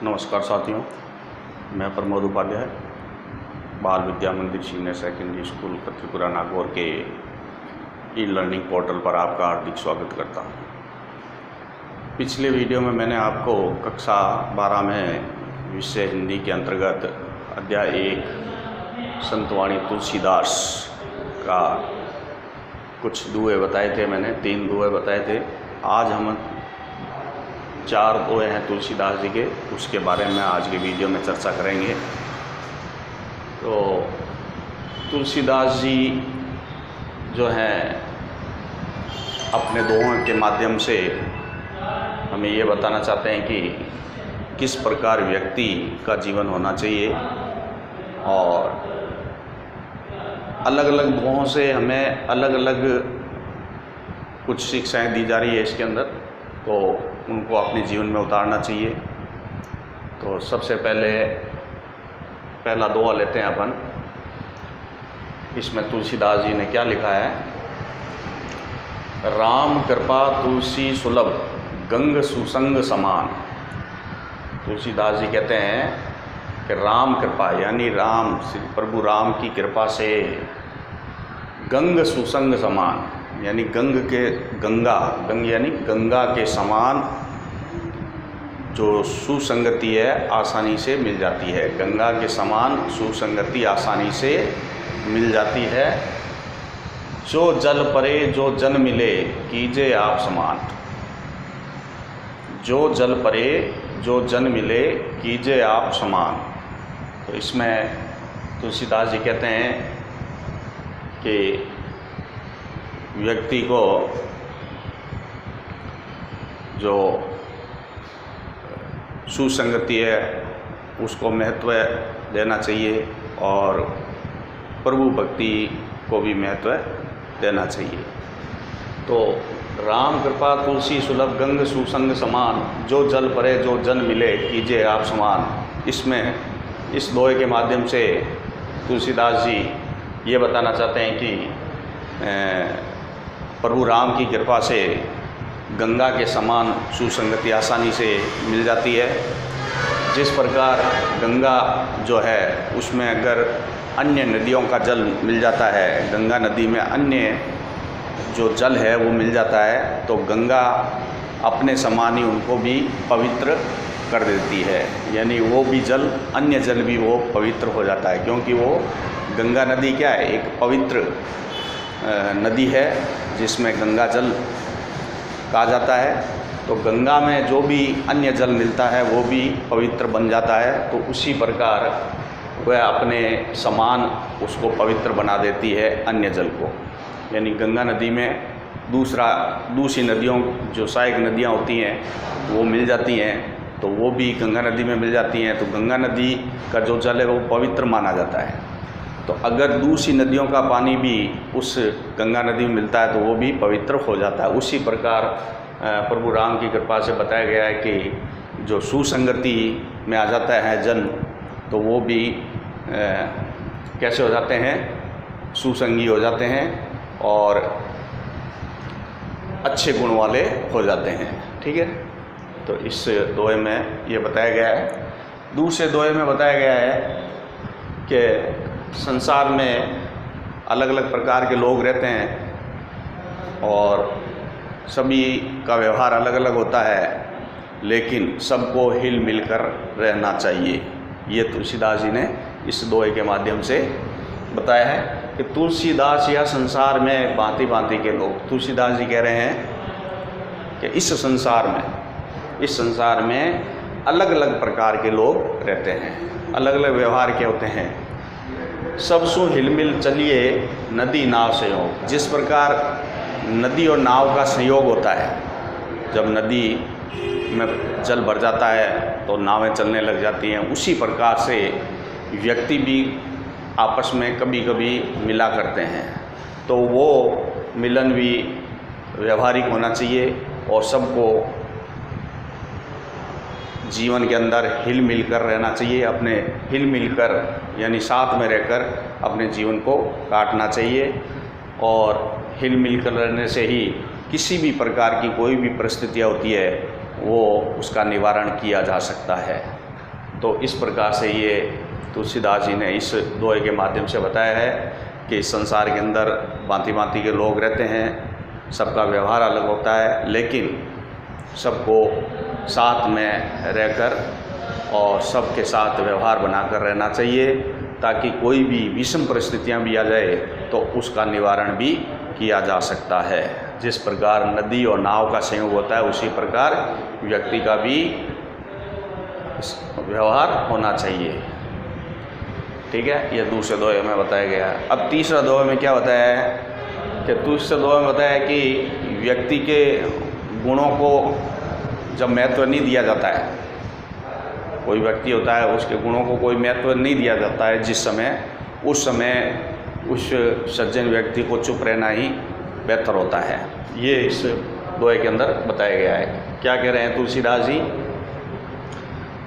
नमस्कार साथियों, मैं प्रमोद उपाध्याय बाल विद्या मंदिर सीनियर सेकेंडरी स्कूल कत्रीपुरा नागौर के ई लर्निंग पोर्टल पर आपका हार्दिक स्वागत करता हूं। पिछले वीडियो में मैंने आपको कक्षा 12 में विषय हिंदी के अंतर्गत अध्याय 1 संतवाणी तुलसीदास का कुछ दुए बताए थे। मैंने 3 दुए बताए थे। आज हम 4 दुए हैं तुलसीदास जी के, उसके बारे में आज के वीडियो में चर्चा करेंगे। तो तुलसीदास जी जो हैं अपने दोहों के माध्यम से हमें ये बताना चाहते हैं कि किस प्रकार व्यक्ति का जीवन होना चाहिए, और अलग अलग दोहों से हमें अलग अलग कुछ शिक्षाएं दी जा रही है इसके अंदर, तो उनको अपने जीवन में उतारना चाहिए। तो सबसे पहला दोहा लेते हैं अपन। इसमें तुलसीदास जी ने क्या लिखा है? राम कृपा तुलसी सुलभ गंग सुसंग समान। तुलसीदास जी कहते हैं कि राम कृपा यानी राम श्री प्रभु राम की कृपा से गंग सुसंग समान यानी गंग यानी गंगा के समान जो सुसंगति है आसानी से मिल जाती है। गंगा के समान सुसंगति आसानी से मिल जाती है। जो जल परे जो जन मिले कीजे आप समान। जो जल परे जो जन मिले कीजे आप समान। तो इसमें तुलसीदास जी कहते हैं कि व्यक्ति को जो सुसंगति है उसको महत्व देना चाहिए, और प्रभु भक्ति को भी महत्व देना चाहिए। तो राम कृपा तुलसी सुलभ गंग सुसंग समान। जो जल परे जो जन मिले कीजिए आप समान। इसमें इस दोहे के माध्यम से तुलसीदास जी ये बताना चाहते हैं कि प्रभु राम की कृपा से गंगा के समान सुसंगति आसानी से मिल जाती है। जिस प्रकार गंगा जो है उसमें अगर अन्य नदियों का जल मिल जाता है, गंगा नदी में अन्य जो जल है वो मिल जाता है, तो गंगा अपने समान ही उनको भी पवित्र कर देती है। यानी वो भी जल, अन्य जल भी वो पवित्र हो जाता है, क्योंकि वो गंगा नदी क्या है? एक पवित्र नदी है जिसमें गंगा जल कहा जाता है। तो गंगा में जो भी अन्य जल मिलता है वो भी पवित्र बन जाता है। तो उसी प्रकार वह अपने समान उसको पवित्र बना देती है अन्य जल को। यानी गंगा नदी में दूसरी नदियों जो सहायक नदियाँ होती हैं वो मिल जाती हैं, तो वो भी गंगा नदी में मिल जाती हैं। तो गंगा नदी का जो जल है वो पवित्र माना जाता है। तो अगर दूसरी नदियों का पानी भी उस गंगा नदी में मिलता है तो वो भी पवित्र हो जाता है। उसी प्रकार प्रभु राम की कृपा से बताया गया है कि जो सुसंगति में आ जाता है जन, तो वो भी कैसे हो जाते हैं? सुसंगी हो जाते हैं और अच्छे गुण वाले हो जाते हैं। ठीक है, तो इस दोहे में ये बताया गया है। दूसरे दोहे में बताया गया है कि संसार में अलग अलग प्रकार के लोग रहते हैं और सभी का व्यवहार अलग अलग होता है, लेकिन सबको हिल मिलकर रहना चाहिए। ये तुलसीदास जी ने इस दोहे के माध्यम से बताया है कि तुलसीदास या संसार में भांति भांति के लोग। तुलसीदास जी कह रहे हैं कि इस संसार में अलग अलग प्रकार के लोग रहते हैं, अलग अलग व्यवहार के होते हैं। सब सु हिलमिल चलिए नदी नाव से हो। जिस प्रकार नदी और नाव का संयोग होता है, जब नदी में जल भर जाता है तो नावें चलने लग जाती हैं, उसी प्रकार से व्यक्ति भी आपस में कभी कभी मिला करते हैं। तो वो मिलन भी व्यवहारिक होना चाहिए और सबको जीवन के अंदर हिल मिल कर रहना चाहिए। अपने हिल मिल कर यानी साथ में रहकर अपने जीवन को काटना चाहिए, और हिल मिल कर रहने से ही किसी भी प्रकार की कोई भी परिस्थितियाँ होती है वो उसका निवारण किया जा सकता है। तो इस प्रकार से ये तुलसीदास जी ने इस दोहे के माध्यम से बताया है कि इस संसार के अंदर भांति भांति के लोग रहते हैं, सबका व्यवहार अलग होता है, लेकिन सबको साथ में रहकर और सबके साथ व्यवहार बनाकर रहना चाहिए, ताकि कोई भी विषम परिस्थितियां भी आ जाए तो उसका निवारण भी किया जा सकता है। जिस प्रकार नदी और नाव का संयोग होता है, उसी प्रकार व्यक्ति का भी व्यवहार होना चाहिए। ठीक है, यह दूसरे दोहे में बताया गया है। अब तीसरा दोहे में क्या बताया है कि दूसरे दोहे में बताया है कि व्यक्ति के गुणों को जब महत्व नहीं दिया जाता है, कोई व्यक्ति होता है उसके गुणों को कोई महत्व नहीं दिया जाता है जिस समय, उस समय उस सज्जन व्यक्ति को चुप रहना ही बेहतर होता है। ये इस दोहे के अंदर बताया गया है। क्या कह रहे हैं तुलसीदास जी?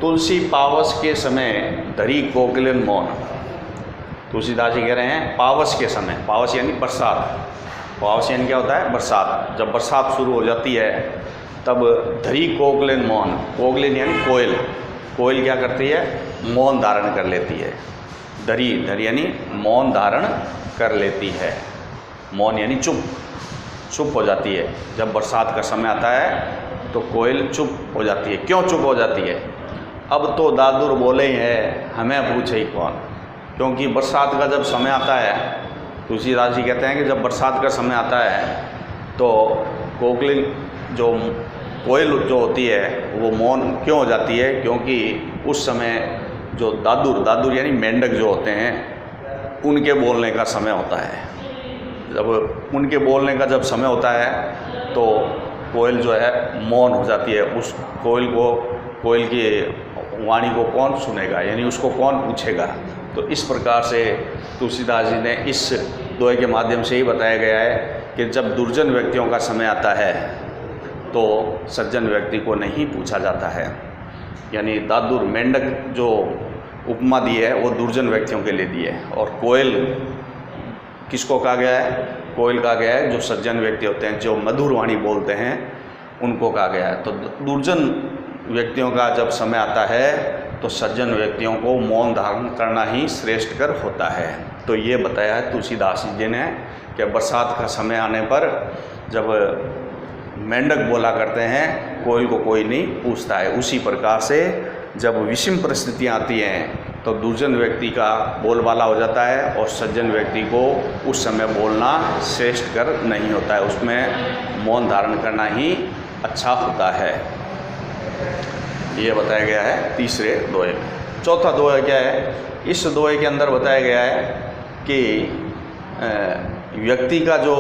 तुलसी पावस के समय धरी कोकिलन मौन। तुलसीदास जी कह रहे हैं पावस के समय, पावस यानी बरसात, पावस यानी क्या होता है? बरसात। जब बरसात शुरू हो जाती है तब धरी कोकिलन मौन, कोकिलन यानी कोयल, कोयल क्या करती है? मौन धारण कर लेती है। धरी, धरी यानी मौन धारण कर लेती है। मौन यानी चुप, चुप हो जाती है। जब बरसात का समय आता है तो कोयल चुप हो जाती है। क्यों चुप हो जाती है? अब तो दादुर बोले हैं, हमें पूछे ही कौन। क्योंकि बरसात का जब समय आता है, तुलसीदास जी कहते हैं कि जब बरसात का समय आता है तो कोकिल जो कोयल जो होती है वो मौन क्यों हो जाती है? क्योंकि उस समय जो दादुर, दादुर यानी मेंढक जो होते हैं, उनके बोलने का समय होता है। जब उनके बोलने का जब समय होता है तो कोयल जो है मौन हो जाती है। उस कोयल को, कोयल की वाणी को कौन सुनेगा, यानी उसको कौन पूछेगा? तो इस प्रकार से तुलसीदास जी ने इस दोहे के माध्यम से ही बताया गया है कि जब दुर्जन व्यक्तियों का समय आता है तो सज्जन व्यक्ति को नहीं पूछा जाता है। यानी दादुर, मेंढक जो उपमा दी है वो दुर्जन व्यक्तियों के लिए दी है। और कोयल किसको कहा गया है? कोयल कहा गया है जो सज्जन व्यक्ति होते हैं, जो मधुर वाणी बोलते हैं, उनको कहा गया है। तो दुर्जन व्यक्तियों का जब समय आता है तो सज्जन व्यक्तियों को मौन धारण करना ही श्रेष्ठ कर होता है। तो ये बताया है तुलसीदास जी ने कि बरसात का समय आने पर जब मेंढक बोला करते हैं, कोयल को कोई नहीं पूछता है। उसी प्रकार से जब विषम परिस्थितियाँ आती हैं तो दुर्जन व्यक्ति का बोलबाला हो जाता है और सज्जन व्यक्ति को उस समय बोलना श्रेष्ठ कर नहीं होता है, उसमें मौन धारण करना ही अच्छा होता है। ये बताया गया है तीसरे दोहे में। चौथा दोहा क्या है? इस दोहे के अंदर बताया गया है कि व्यक्ति का जो,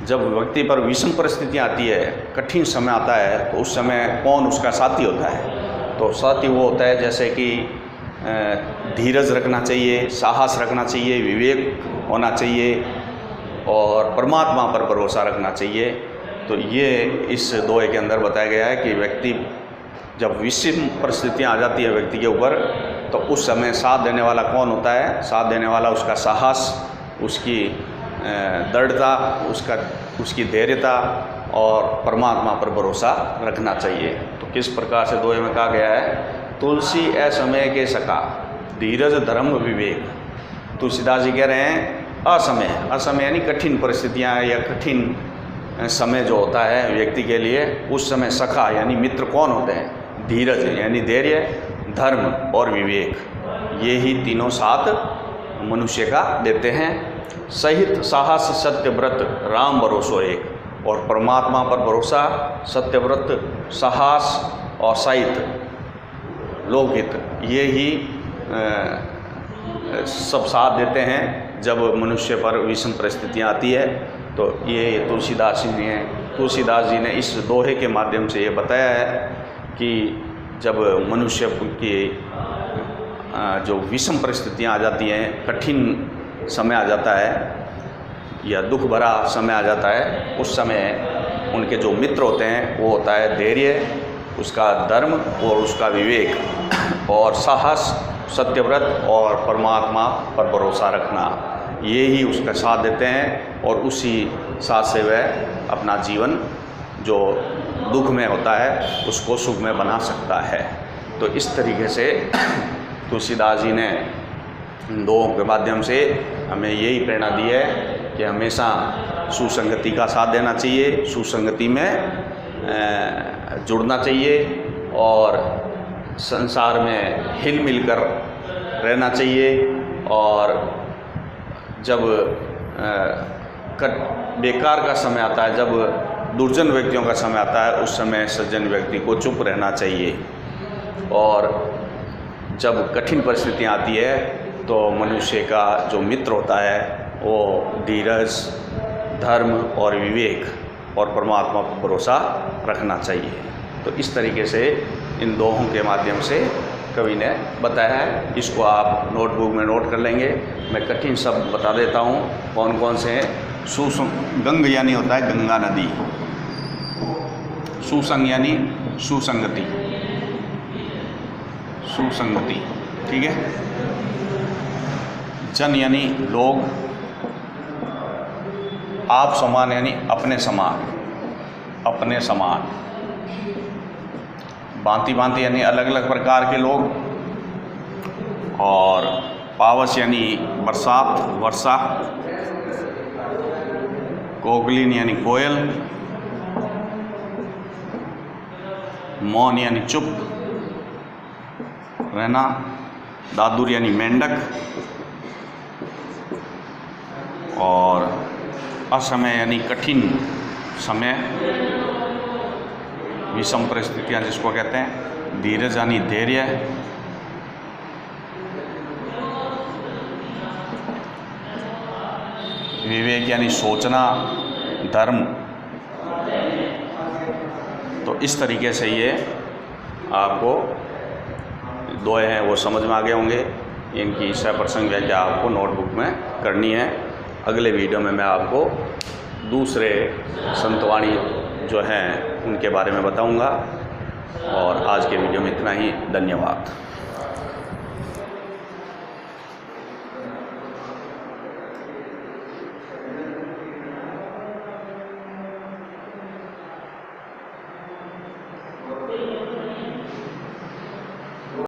जब व्यक्ति पर विषम परिस्थितियाँ आती है, कठिन समय आता है, तो उस समय कौन उसका साथी होता है? तो साथी वो होता है जैसे कि धीरज रखना चाहिए, साहस रखना चाहिए, विवेक होना चाहिए और परमात्मा पर भरोसा रखना चाहिए। तो ये इस दोहे के अंदर बताया गया है कि व्यक्ति जब विषम परिस्थितियाँ आ जाती है व्यक्ति के ऊपर, तो उस समय साथ देने वाला कौन होता है? साथ देने वाला उसका साहस, उसकी दृढ़ता, उसकी धैर्यता और परमात्मा पर भरोसा रखना चाहिए। तो किस प्रकार से दोहे में कहा गया है? तुलसी असमय के सखा, धीरज धर्म विवेक। तुलसीदास जी कह रहे हैं असमय, असमय यानी कठिन परिस्थितियाँ या कठिन समय जो होता है व्यक्ति के लिए, उस समय सखा यानी मित्र कौन होते हैं? धीरज यानी धैर्य, धर्म और विवेक, ये ही तीनों साथ मनुष्य का देते हैं। सहित साहस सत्यव्रत राम भरोसो एक, और परमात्मा पर भरोसा, सत्यव्रत, साहस और सहित लोकहित, ये ही सब साथ देते हैं जब मनुष्य पर विषम परिस्थितियाँ आती है। तो ये तुलसीदास जी ने इस दोहे के माध्यम से ये बताया है कि जब मनुष्य की जो विषम परिस्थितियाँ आ जाती हैं, कठिन समय आ जाता है या दुख भरा समय आ जाता है, उस समय उनके जो मित्र होते हैं वो होता है धैर्य, उसका धर्म और उसका विवेक और साहस, सत्यव्रत और परमात्मा पर भरोसा रखना, ये ही उसका साथ देते हैं और उसी साथ से वह अपना जीवन जो दुख में होता है उसको सुख में बना सकता है। तो इस तरीके से तुलसीदास जी ने इन दोहों के माध्यम से हमें यही प्रेरणा दी है कि हमेशा सुसंगति का साथ देना चाहिए, सुसंगति में जुड़ना चाहिए और संसार में हिल मिल कर रहना चाहिए। और जब बेकार का समय आता है, जब दुर्जन व्यक्तियों का समय आता है, उस समय सज्जन व्यक्ति को चुप रहना चाहिए। और जब कठिन परिस्थितियाँ आती है तो मनुष्य का जो मित्र होता है वो धीरज, धर्म और विवेक और परमात्मा पर भरोसा रखना चाहिए। तो इस तरीके से इन दोहों के माध्यम से कवि ने बताया है। इसको आप नोटबुक में नोट कर लेंगे। मैं कठिन शब्द बता देता हूँ कौन कौन से हैं। गंग यानी होता है गंगा नदी, सुसंग यानी सुसंगति, सुसंगति, ठीक है। जन यानी लोग, आप समान यानी अपने समान, अपने समान, भांति भांति यानी अलग अलग प्रकार के लोग, और पावस यानी बरसात, वर्षा, कोकिलिन यानी कोयल, मौन यानी चुप रहना, दादुर यानी मेंढक, और असमय यानी कठिन समय, विषम परिस्थितियाँ जिसको कहते हैं, धीरज यानी धैर्य, विवेक यानी सोचना, धर्म। तो इस तरीके से ये आपको दोहे हैं वो समझ में आ गए होंगे। इनकी सह प्रसंग व्याख्या आपको नोटबुक में करनी है। अगले वीडियो में मैं आपको दूसरे संतवाणी जो हैं उनके बारे में बताऊंगा। और आज के वीडियो में इतना ही। धन्यवाद।